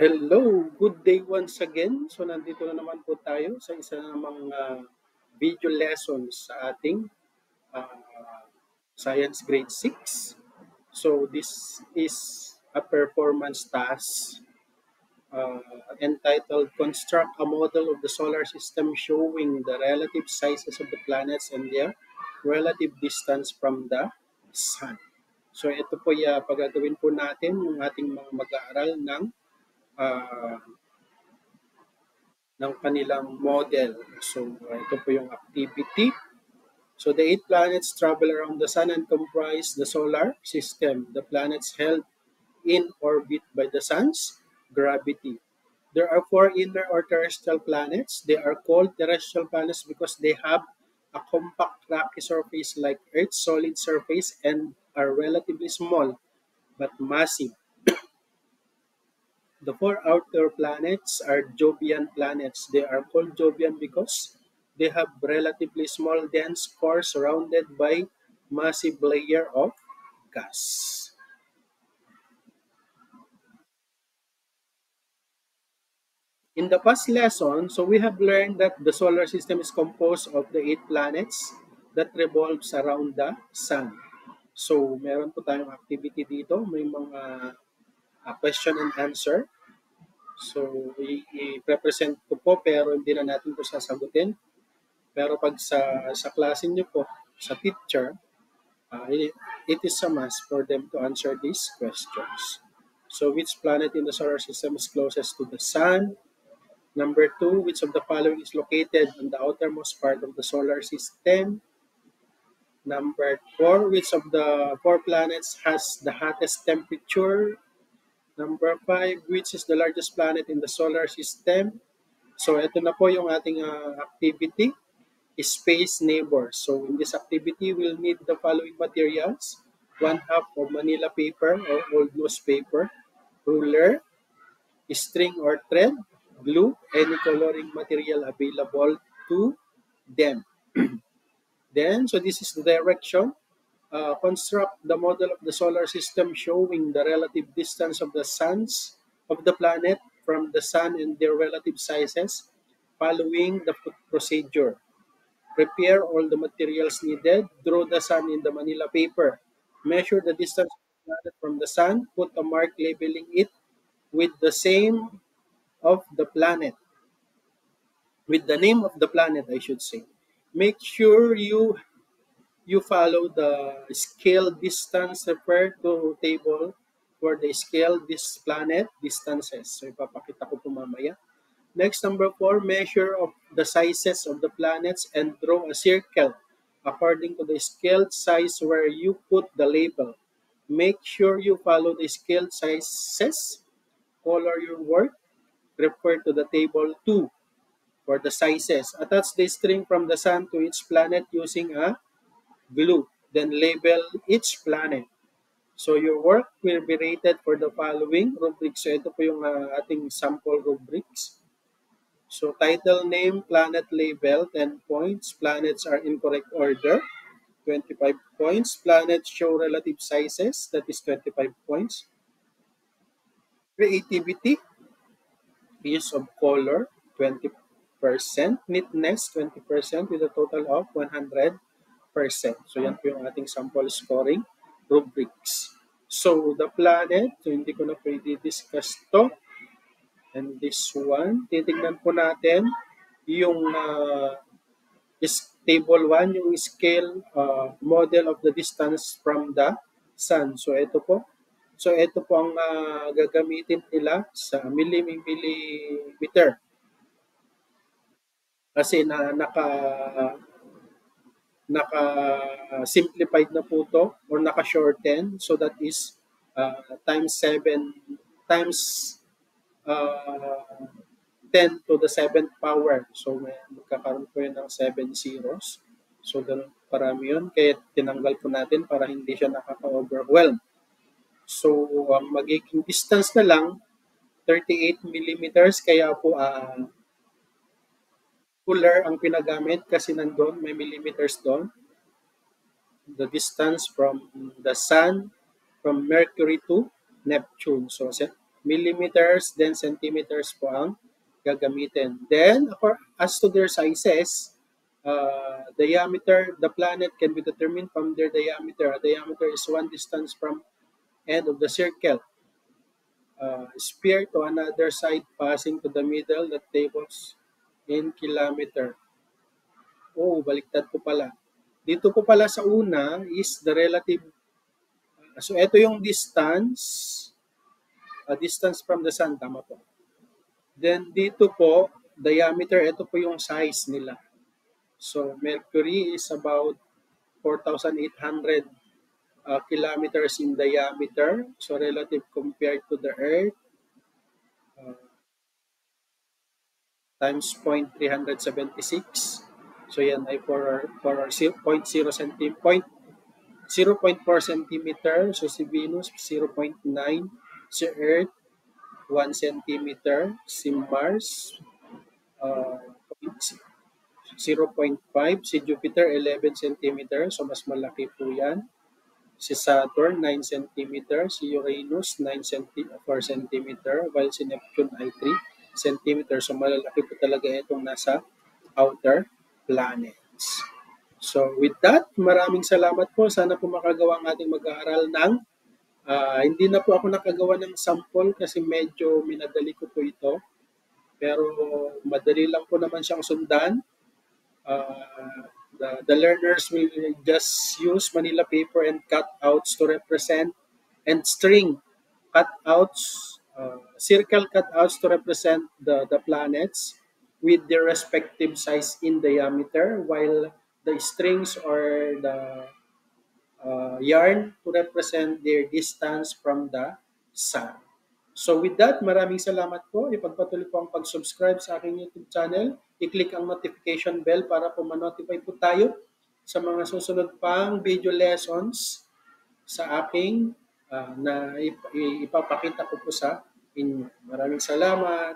Hello, good day once again. So nandito na naman po tayo sa isa namang video lessons sa ating ah, Science Grade 6. So this is a performance task uh, entitled Construct a Model of the Solar System Showing the Relative Sizes of the Planets and their Relative Distance from the Sun. So ito po pagagawin po natin yung ating mga mag-aaral uh, ng kanilang model. So, ito po yung activity. So, the 8 planets travel around the sun and comprise the solar system. The planets held in orbit by the sun's gravity. There are 4 inner or terrestrial planets. They are called terrestrial planets because they have a compact rocky surface like Earth's solid surface and are relatively small but massive. The 4 outer planets are Jovian planets. They are called Jovian because they have relatively small dense core surrounded by massive layer of gas. In the past lesson, so we have learned that the solar system is composed of the 8 planets that revolves around the sun. So, meron po tayong activity dito. May mga question and answer. So, i-represent ko po pero hindi na natin ito sasagutin. Pero pag sa klase niyo po, sa teacher, it is a must for them to answer these questions. So, which planet in the solar system is closest to the sun? Number 2, which of the following is located on the outermost part of the solar system? Number 4, which of the 4 planets has the hottest temperature? Number 5, which is the largest planet in the solar system? So, ito na po yung ating activity. Space neighbors. So in this activity, we'll need the following materials: 1/2 of Manila paper or old newspaper, ruler, string or thread, glue, any coloring material available to them. Then, so this is the direction. Construct the model of the solar system showing the relative distance of the suns of the planet from the sun and their relative sizes following the procedure. Prepare all the materials needed. Draw the sun in the Manila paper. Measure the distance of the planet from the sun. Put a mark labeling it with the same of the planet. With the name of the planet, I should say. Make sure you follow the scale distance referred to table for the scale this planet distances. So ipapakita ko po mamaya. Next, number 4, measure of the sizes of the planets and draw a circle according to the scaled size where you put the label. Make sure you follow the scaled sizes. Color your work. Refer to the table 2 for the sizes. Attach the string from the sun to each planet using a glue. Then label each planet. So your work will be rated for the following rubrics. So ito po yung ating sample rubrics. So title, name, planet label, 10 points. Planets are in correct order, 25 points. Planets show relative sizes, that is 25 points. Creativity, use of color, 20%. Neatness, 20% with a total of 100%. So yan po yung ating sample scoring rubrics. So the planet, so hindi ko na pwede discuss to. And this one, titignan po natin yung is table 1, yung scale model of the distance from the sun. So ito po. So ito po ang gagamitin nila sa millimeter. Kasi naka simplified na po to or naka shorten, so that is times 7 times uh, 10 to the 7th power. So, magkakaroon po yun ng 7 zeros. So, ganun parami yun. Kaya tinanggal po natin para hindi siya nakaka-overwhelm. So, ang magiging distance na lang, 38 millimeters. Kaya po, cooler ang pinagamit kasi nandun, may millimeters doon. The distance from the sun, from Mercury to Neptune. So, millimeters, then centimeters po ang gagamitin. Then, as to their sizes, diameter, the planet can be determined from their diameter. A diameter is one distance from end of the circle. Sphere to another side passing to the middle that tables in kilometer. Oh, baliktad po pala. Dito po pala sa una is the relative. So, ito yung distance from the sun, tama po. Then, dito po, diameter, ito po yung size nila. So, Mercury is about 4,800 kilometers in diameter. So, relative compared to the Earth, times 0.376. So, yan ay for 0.0 0.4 centimeter. So, si Venus, 0.9. Si Earth, 1 centimeter. Si Mars, 0.5. Si Jupiter, 11 centimeter. So, mas malaki po yan. Si Saturn, 9 centimeter. Si Uranus, 4 centimeter. While si Neptune ay 3 centimeter. So, malalaki po talaga itong nasa outer planets. So, with that, maraming salamat po. Sana po makagawa ang ating mag-aaral ng hindi na po ako nakagawa ng sample kasi medyo minadali ko po ito. Pero madali lang po naman siyang sundan. The learners will just use Manila paper and cutouts to represent and string cutouts, circle cutouts to represent the planets with their respective size in diameter, while the strings or the yarn to represent their distance from the sun. So with that, maraming salamat po. Ipagpatuloy po ang pag-subscribe sa aking YouTube channel. I-click ang notification bell para po ma-notify po tayo sa mga susunod pang video lessons sa aking na ipapakita ko po sa inyo. Maraming salamat.